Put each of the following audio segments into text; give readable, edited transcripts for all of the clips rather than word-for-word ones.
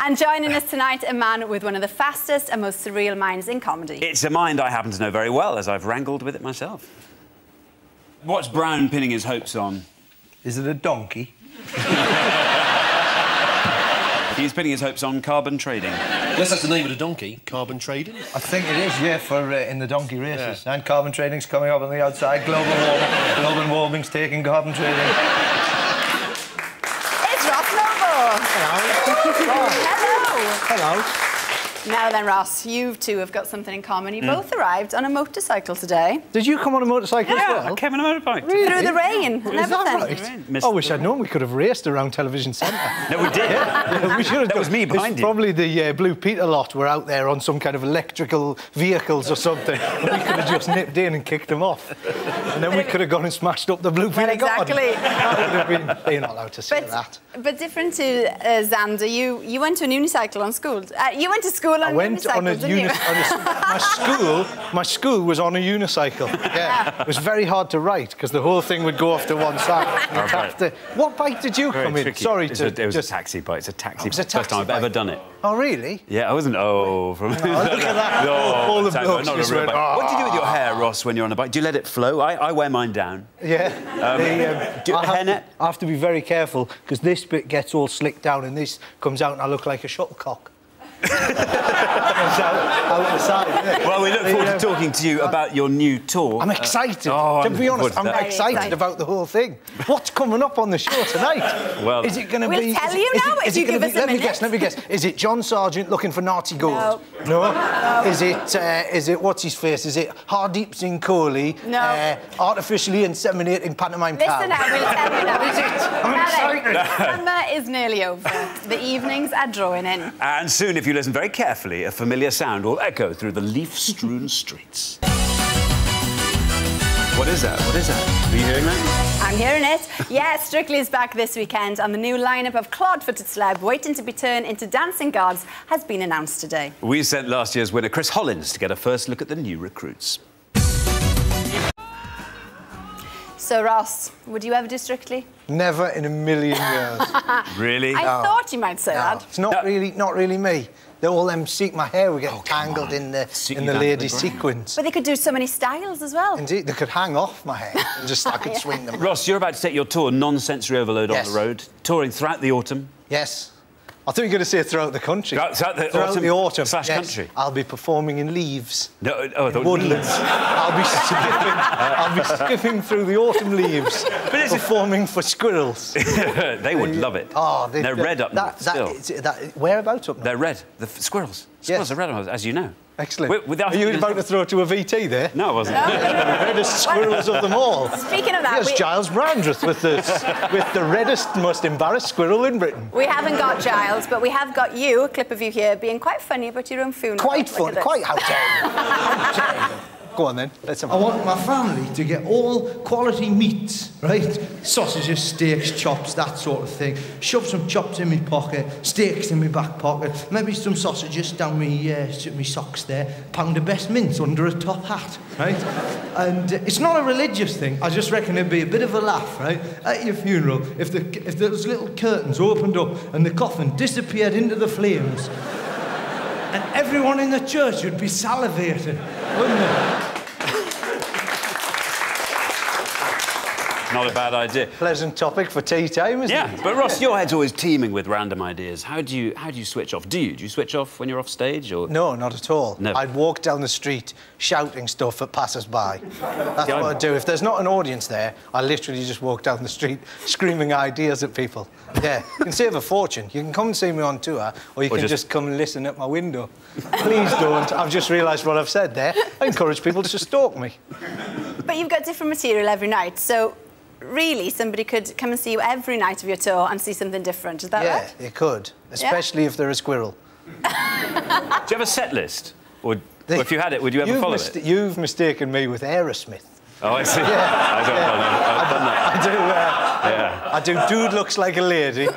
And joining us tonight, a man with one of the fastest and most surreal minds in comedy. It's a mind I happen to know very well, as I've wrangled with it myself. What's Brown pinning his hopes on? Is it a donkey? He's pinning his hopes on carbon trading. Yes, that's the name of the donkey, carbon trading. I think it is, yeah, for in the donkey races. Yeah. And carbon trading's coming up on the outside. Global warming's taking carbon trading. It's Ross Noble. Hello. Hello. Hello. Now then, Ross, you two have got something in common. You both arrived on a motorcycle today. Did you come on a motorcycle as well? I came on a motorbike. Really? Through the rain and Is that everything. right? I wish I'd known we could have raced around Television Centre. No, we did. Yeah, we should have. That was me behind you. Probably the Blue Peter lot were out there on some kind of electrical vehicles or something. And we could have just nipped in and kicked them off. And then we could have gone and smashed up the Blue Peter garden. Exactly. That would have been... You're not allowed to say that. But different to Xander, you went to a unicycle on school. You went to school on a unicycle, didn't you? My school was on a unicycle. Yeah. It was very hard to write because the whole thing would go off to one side. What bike did you come in? Sorry it was a taxi bike. It's a taxi. It was a taxi first time I've ever done it. Oh, really? Yeah, I wasn't. Oh, from. Look at that. All the blokes not a just real went, bike. What do you do with your hair, Ross, when you're on a bike? Do you let it flow? I wear mine down. Yeah. Do you have a hairnet? I have to be very careful because this bit gets all slicked down and this comes out and I look like a shuttlecock. Out the side, yeah. Well, we look forward to talking to you about your new tour. I'm excited. To be honest, I'm excited about the whole thing. What's coming up on the show tonight? Well, is it going to we'll be? tell you now if you give us a minute. Let me guess. Is it John Sargent looking for Nazi gold? No. Is it what's his face? Is it Hardeep Singh Kohli? No. Artificially inseminating pantomime cow? Listen now, we'll tell you now. Is it? I'm excited. Summer is nearly over. The evenings are drawing in. And soon, if you listen very carefully, a familiar sound will echo through the leaf-strewn streets. What is that? What is that? Are you hearing that? I'm hearing it. Yeah, Strictly is back this weekend, and the new lineup of clod-footed celeb waiting to be turned into dancing gods has been announced today. We sent last year's winner, Chris Hollins, to get a first look at the new recruits. So, Ross, would you ever do Strictly? Never in a million years. Really? I thought you might say that. It's not really me. All them my hair would get tangled in the ladies' sequins. But they could do so many styles as well. Indeed, they could hang off my hair and just I could swing them. Ross, you're about to take your tour, non-sensory overload on the road, touring throughout the autumn. Yes. I thought you were going to say throughout the country. Throughout the autumn. / country. I'll be performing in leaves. No, I thought woodlands. I'll be skipping through the autumn leaves, performing for squirrels. They would love it. Oh, they're red up north still. Whereabouts up north? They're red. The squirrels. Squirrels are red, as you know. Excellent. Are you about to throw to a VT there? No, I wasn't. No. The reddest squirrels of them all. Speaking of that... Yes, Giles Brandreth with the reddest, most embarrassed squirrel in Britain. We haven't got Giles, but we have got you, a clip of you here, being quite funny about your own funeral. Quite fun. Quite how dare you. How dare you. Go on then. Let's have I want my family to get all quality meats, right? Sausages, steaks, chops, that sort of thing. Shove some chops in my pocket, steaks in my back pocket, maybe some sausages down my socks there, pound of best mince under a top hat, right? And it's not a religious thing. I just reckon it'd be a bit of a laugh, right? At your funeral, if those little curtains opened up and the coffin disappeared into the flames, and everyone in the church would be salivating, wouldn't they? Not a bad idea. Pleasant topic for tea time, isn't it? Yeah, but Ross, your head's always teeming with random ideas. How do you switch off? Do you switch off when you're off stage, or...? No, not at all. Never. I'd walk down the street shouting stuff at passers-by. That's what I'd do. If there's not an audience there, I literally just walk down the street screaming ideas at people. Yeah, you can save a fortune. You can come and see me on tour, or you can just come and listen at my window. Please don't. I've just realised what I've said there. I encourage people to stalk me. But you've got different material every night, so... Really, somebody could come and see you every night of your tour and see something different, is that right? Yeah, they could, especially if they're a squirrel. Do you have a set list? Or if you had it, would you ever follow it? You've mistaken me with Aerosmith. Oh, I see. Yeah. I've done that. I do Dude Looks Like a Lady.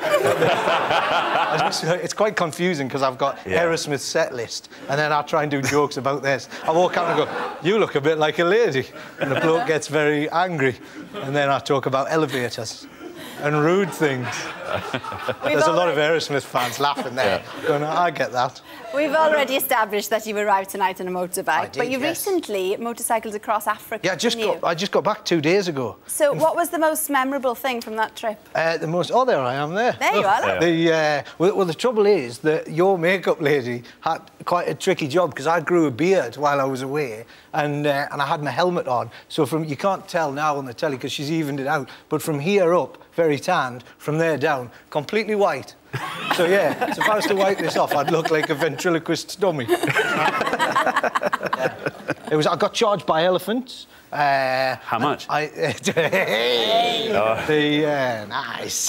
It's quite confusing because I've got Aerosmith's set list and then I try and do jokes about this. I walk out and go, you look a bit like a lady. And the bloke gets very angry. And then I talk about elevators. and rude things. There's a lot of Aerosmith fans laughing there. Going, I get that. We've already established that you arrived tonight on a motorbike, I did, but you yes. recently motorcycled across Africa. Yeah, I just got back 2 days ago. So what was the most memorable thing from that trip? Oh, there I am there. There you are. Well, the trouble is that your makeup lady had quite a tricky job because I grew a beard while I was away and I had my helmet on. So you can't tell now on the telly because she's evened it out, but from here up, very tanned, from there down, completely white. So, yeah, so if I was to wipe this off, I'd look like a ventriloquist dummy. I got charged by elephants. How much? Nice.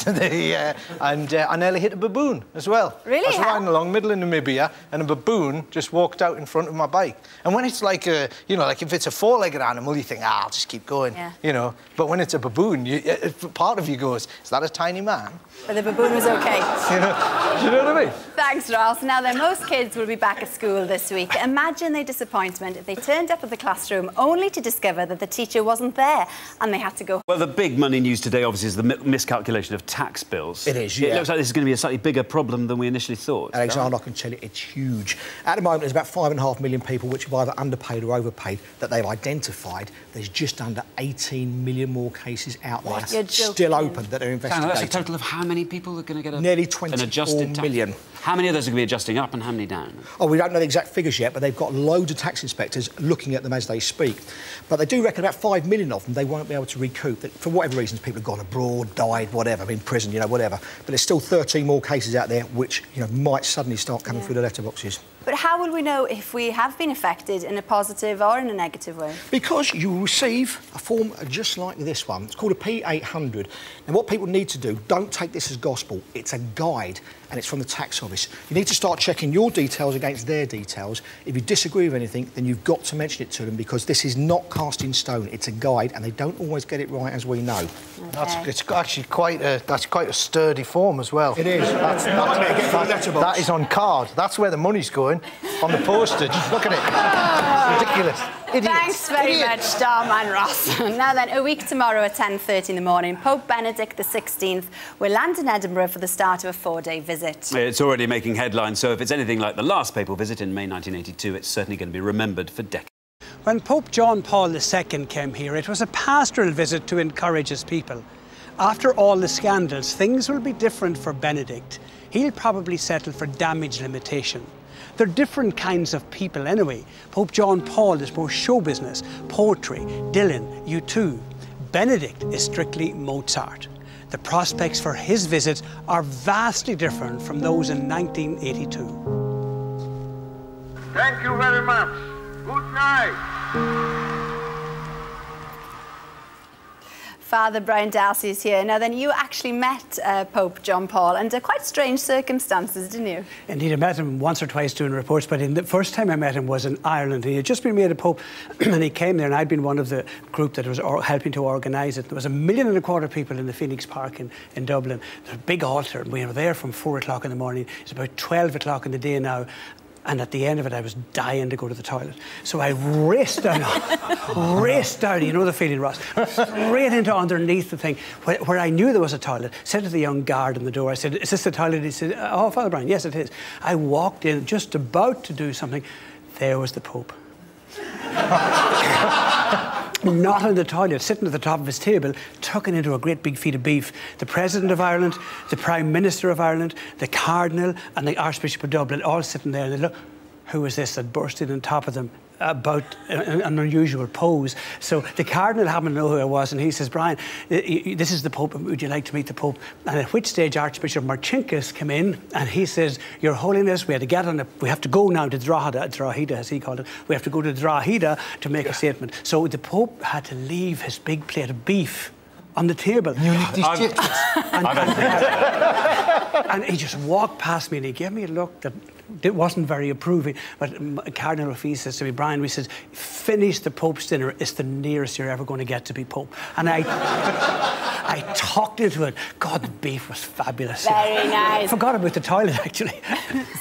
And I nearly hit a baboon as well. Really? I was riding along middle of Namibia and a baboon just walked out in front of my bike. And when it's like like if it's a four-legged animal, you think, I'll just keep going, you know. But when it's a baboon, part of you goes, is that a tiny man? But the baboon was okay. Do you know what I mean? Thanks, Ross. Now then, most kids will be back at school this week. Imagine their disappointment if they turned up at the classroom only to discover that the teacher wasn't there and they had to go. Well, the big money news today, obviously, is the miscalculation of tax bills. It is, yeah. It looks like this is going to be a slightly bigger problem than we initially thought. Alexander, I can tell you, it's huge. At the moment, there's about 5.5 million people which have either underpaid or overpaid that they've identified. There's just under 18 million more cases out there still open that are investigating. That's a total of how many people are going to get nearly 24 million. How many of those are going to be adjusting up and how many down? Oh, we don't know the exact figures yet, but they've got loads of tax inspectors looking at them as they speak. But they do reckon about 5 million of them they won't be able to recoup. That for whatever reasons, people have gone abroad, died, whatever, in prison, whatever. But there's still 13 more cases out there which, might suddenly start coming through the letterboxes. But how will we know if we have been affected in a positive or in a negative way? Because you receive a form just like this one. It's called a P800. And what people need to do, don't take this as gospel. It's a guide, and it's from the tax office. You need to start checking your details against their details. If you disagree with anything, then you've got to mention it to them because this is not cast in stone. It's a guide, and they don't always get it right, as we know. Okay. It's actually quite a sturdy form as well. It is. That is on card. That's where the money's going, on the postage. Look at it. Ridiculous. Idiots. Thanks very much, Starman Ross. Now then, a week tomorrow at 10:30 in the morning, Pope Benedict XVI will land in Edinburgh for the start of a 4-day visit. It's already making headlines, so if it's anything like the last papal visit in May 1982, it's certainly going to be remembered for decades. When Pope John Paul II came here, it was a pastoral visit to encourage his people. After all the scandals, things will be different for Benedict. He'll probably settle for damage limitation. They're different kinds of people anyway. Pope John Paul is more show business, poetry, Dylan, U2. Benedict is strictly Mozart. The prospects for his visit are vastly different from those in 1982. Thank you very much. Good night. Father Brian Darcy is here. Now then, you actually met Pope John Paul under quite strange circumstances, didn't you? Indeed, I met him once or twice doing reports, but the first time I met him was in Ireland. He had just been made a pope and he came there, and I'd been one of the group that was helping to organise it. There was 1.25 million people in the Phoenix Park in Dublin. There's a big altar, and we were there from 4 o'clock in the morning. It's about 12 o'clock in the day now. And at the end of it, I was dying to go to the toilet. So I raced down, you know the feeling, Ross, straight into underneath the thing, where I knew there was a toilet. Said to the young guard on the door, I said, is this the toilet? He said, oh, Father Brian, yes, it is. I walked in, just about to do something. There was the Pope. Not in the toilet, sitting at the top of his table, tucking into a great big feet of beef. The President of Ireland, the Prime Minister of Ireland, the Cardinal and the Archbishop of Dublin, all sitting there. And they look, who was this that burst in on top of them? About an unusual pose. So the Cardinal happened to know who I was, and he says, Brian, this is the Pope, would you like to meet the Pope? And at which stage Archbishop Marcinkus came in, and he says, Your Holiness, we have to go now to Drogheda, as he called it. We have to go to Drogheda to make a statement. So the Pope had to leave his big plate of beef on the table. And he just walked past me and he gave me a look that it wasn't very approving. But Cardinal Raffi says to me, Brian, we says, finish the Pope's dinner. It's the nearest you're ever going to get to be Pope. And I tucked into it. God, the beef was fabulous. Very nice. Forgot about the toilet, actually.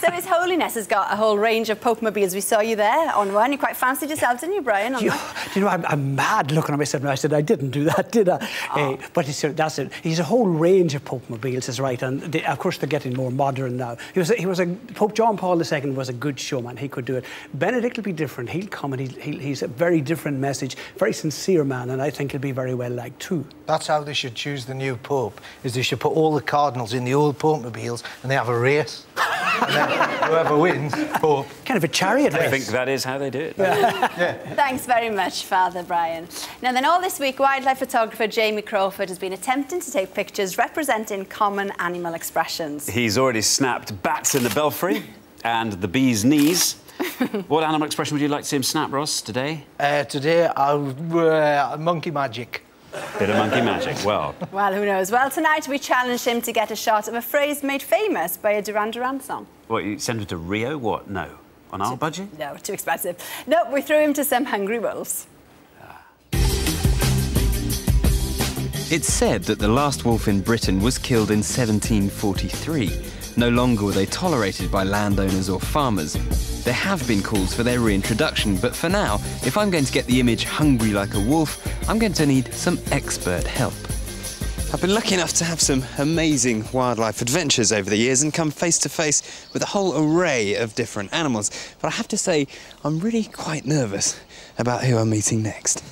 So His Holiness has got a whole range of Pope-mobiles. We saw you there on one. You quite fancied yourself, didn't you, Brian? Do you know, I'm mad looking at myself and I said, I didn't do that, did I? Oh. But that's it. He's a whole range of Pope-mobiles, is right. And of course, they're getting more modern now. Pope John Paul II was a good showman. He could do it. Benedict will be different. He'll come and he's a very different message, very sincere man, and I think he'll be very well liked too. That's how they should choose the new Pope, is they should put all the cardinals in the old Pope-mobiles and they have a race. And then whoever wins, Pope. Kind of a chariot race. I think that is how they do it. Yeah. Thanks very much, Father Brian. Now then, all this week, wildlife photographer Jamie Crawford has been attempting to take pictures representing common animal expressions. He's already snapped bats in the belfry and the bee's knees. What animal expression would you like to see him snap, Ross, today? Today, monkey magic. Bit of monkey magic, well. Well, who knows? Well, tonight we challenged him to get a shot of a phrase made famous by a Duran Duran song. What, you sent him to Rio? What, no? On our budget? No, too expensive. No, we threw him to some hungry wolves. It's said that the last wolf in Britain was killed in 1743. No longer were they tolerated by landowners or farmers. There have been calls for their reintroduction, but for now, if I'm going to get the image hungry like a wolf, I'm going to need some expert help. I've been lucky enough to have some amazing wildlife adventures over the years and come face to face with a whole array of different animals. But I have to say, I'm really quite nervous about who I'm meeting next.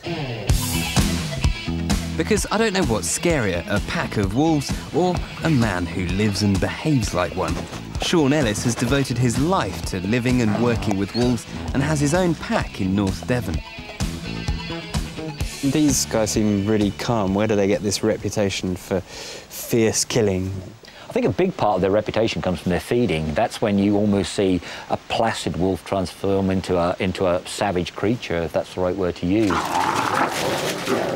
Because I don't know what's scarier, a pack of wolves or a man who lives and behaves like one. Sean Ellis has devoted his life to living and working with wolves and has his own pack in North Devon. These guys seem really calm. Where do they get this reputation for fierce killing? I think a big part of their reputation comes from their feeding. That's when you almost see a placid wolf transform into a savage creature, if that's the right word to use.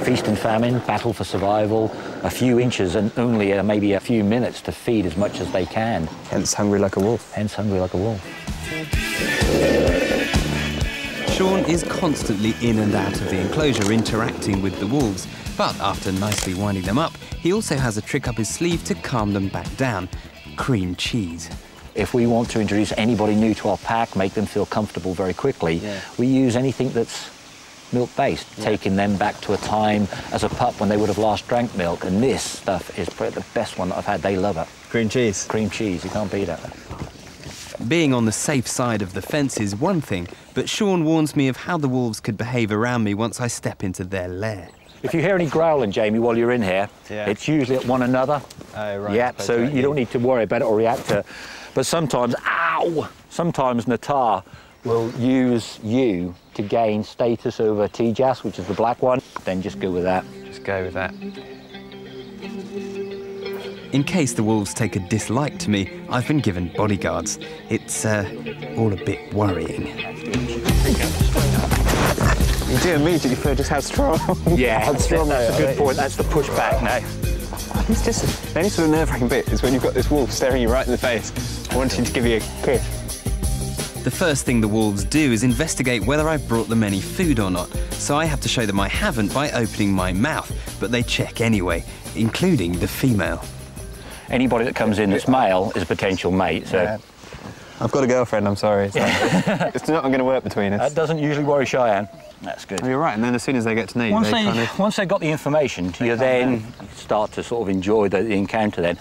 Feast and famine, battle for survival, a few inches and only maybe a few minutes to feed as much as they can. Hence hungry like a wolf. Hence hungry like a wolf. Sean is constantly in and out of the enclosure interacting with the wolves, but after nicely winding them up, he also has a trick up his sleeve to calm them back down: cream cheese. If we want to introduce anybody new to our pack, make them feel comfortable very quickly, we use anything that's milk-based, taking them back to a time as a pup when they would have last drank milk, and this stuff is probably the best one that I've had. They love it. Cream cheese? Cream cheese, you can't beat it. Being on the safe side of the fence is one thing, but Sean warns me of how the wolves could behave around me once I step into their lair. If you hear any growling, Jamie, while you're in here, it's usually at one another. Oh, right. Yeah, so you don't need to worry about it or react to it. But sometimes, ow! Sometimes Natar will use you to gain status over Tejas, which is the black one. Then just go with that. Just go with that. In case the wolves take a dislike to me, I've been given bodyguards. It's all a bit worrying. You do immediately feel just how strong. Yeah, how strong. That's a good point. That's the pushback now. It's just the only sort of nerve-wracking bit is when you've got this wolf staring you right in the face, wanting to give you a kiss. The first thing the wolves do is investigate whether I've brought them any food or not, so I have to show them I haven't by opening my mouth, but they check anyway, including the female. Anybody that comes in that's male is a potential mate, so... Yeah. I've got a girlfriend, I'm sorry. So it's not going to work between us. That doesn't usually worry Cheyenne. That's good. Well, you're right, and then as soon as they get to know you, once they've got the information, you then start to sort of enjoy the encounter then.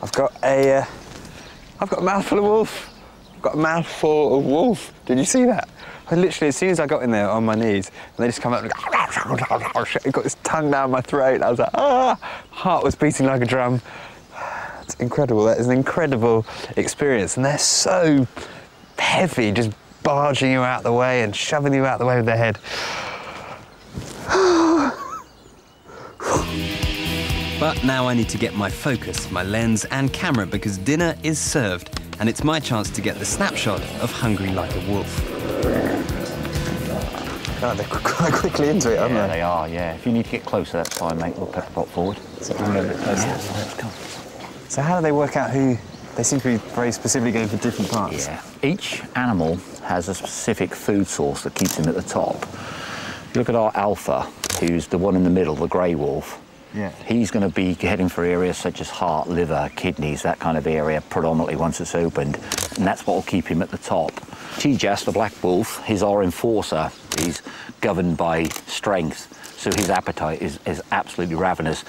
I've got a mouthful of wolf. I've got a mouthful of wolf. Did you see that? I literally, as soon as I got in there on my knees, and they just come up and it got this tongue down my throat. I was like, ah! Heart was beating like a drum. It's incredible. That is an incredible experience, and they're so heavy, just barging you out the way and shoving you out the way with their head. But now I need to get my focus, my lens and camera, because dinner is served, and it's my chance to get the snapshot of hungry like a wolf. God, they're quite quickly into it, aren't they? Yeah, they are, yeah. If you need to get closer, that's fine, mate. We'll pepper pot forward. So a little bit closer. Yeah, let's go. So how do they work out who... They seem to be very specifically going for different parts. Yeah. Each animal has a specific food source that keeps him at the top. Look at our alpha, who's the one in the middle, the grey wolf. Yeah. He's going to be heading for areas such as heart, liver, kidneys, that kind of area, predominantly once it's opened, and that's what will keep him at the top. Tejas, the black wolf, he's our enforcer. He's governed by strength, so his appetite is absolutely ravenous.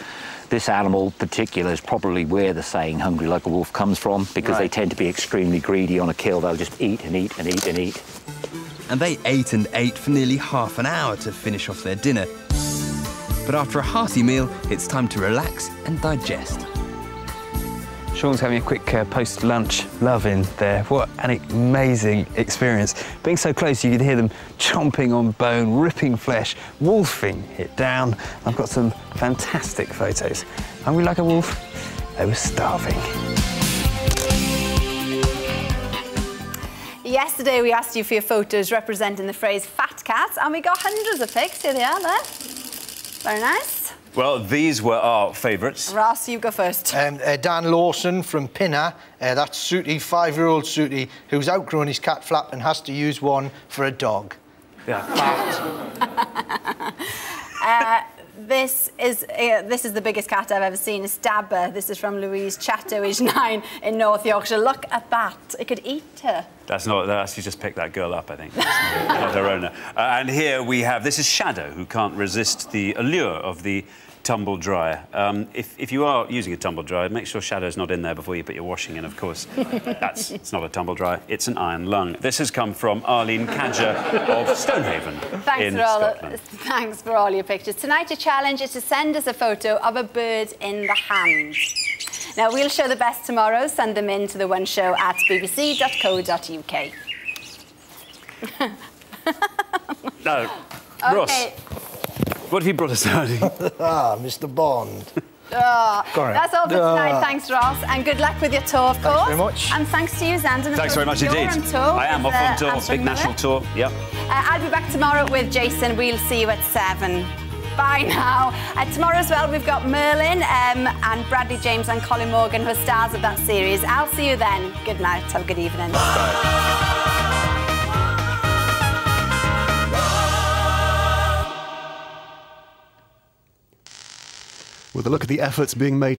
This animal in particular is probably where the saying hungry like a wolf comes from, because they tend to be extremely greedy on a kill. They'll just eat and eat and eat and eat. And they ate and ate for nearly half an hour to finish off their dinner. But after a hearty meal, it's time to relax and digest. Sean's having a quick post-lunch love-in there. What an amazing experience. Being so close, you could hear them chomping on bone, ripping flesh, wolfing it down. I've got some fantastic photos. Hungry like a wolf? They were starving. Yesterday we asked you for your photos representing the phrase fat cats, and we got hundreds of pics. Here they are there. Very nice. Well, these were our favourites. Ross, you go first. Dan Lawson from Pinner. That's Sooty, 5-year-old Sooty, who's outgrown his cat flap and has to use one for a dog. Yeah. This is the biggest cat I've ever seen, a Stabber. This is from Louise Chatto, age 9, in North Yorkshire. Look at that. It could eat her. That's she just picked that girl up, I think. That's not her owner. And here we have, this is Shadow, who can't resist the allure of the tumble dryer. If you are using a tumble dryer, make sure Shadow's not in there before you put your washing in, of course. It's not a tumble dryer, it's an iron lung. This has come from Arlene Cadger of Stonehaven in Scotland. Thanks for all your pictures. Tonight your challenge is to send us a photo of a bird in the hand. Now, we'll show the best tomorrow. Send them in to the One Show at bbc.co.uk. No. Okay. Ross, what have you brought us out? Mr. Bond. That's all for tonight. Thanks, Ross, and good luck with your tour, of course. Thanks very much. And thanks to you, Xander. Thanks very much indeed. On tour I am off on tour, big national tour. Yep. I'll be back tomorrow with Jason. We'll see you at 7. Bye now. Tomorrow as well, we've got Merlin and Bradley James and Colin Morgan, who are stars of that series. I'll see you then. Good night. Have a good evening. Bye. With a look at the efforts being made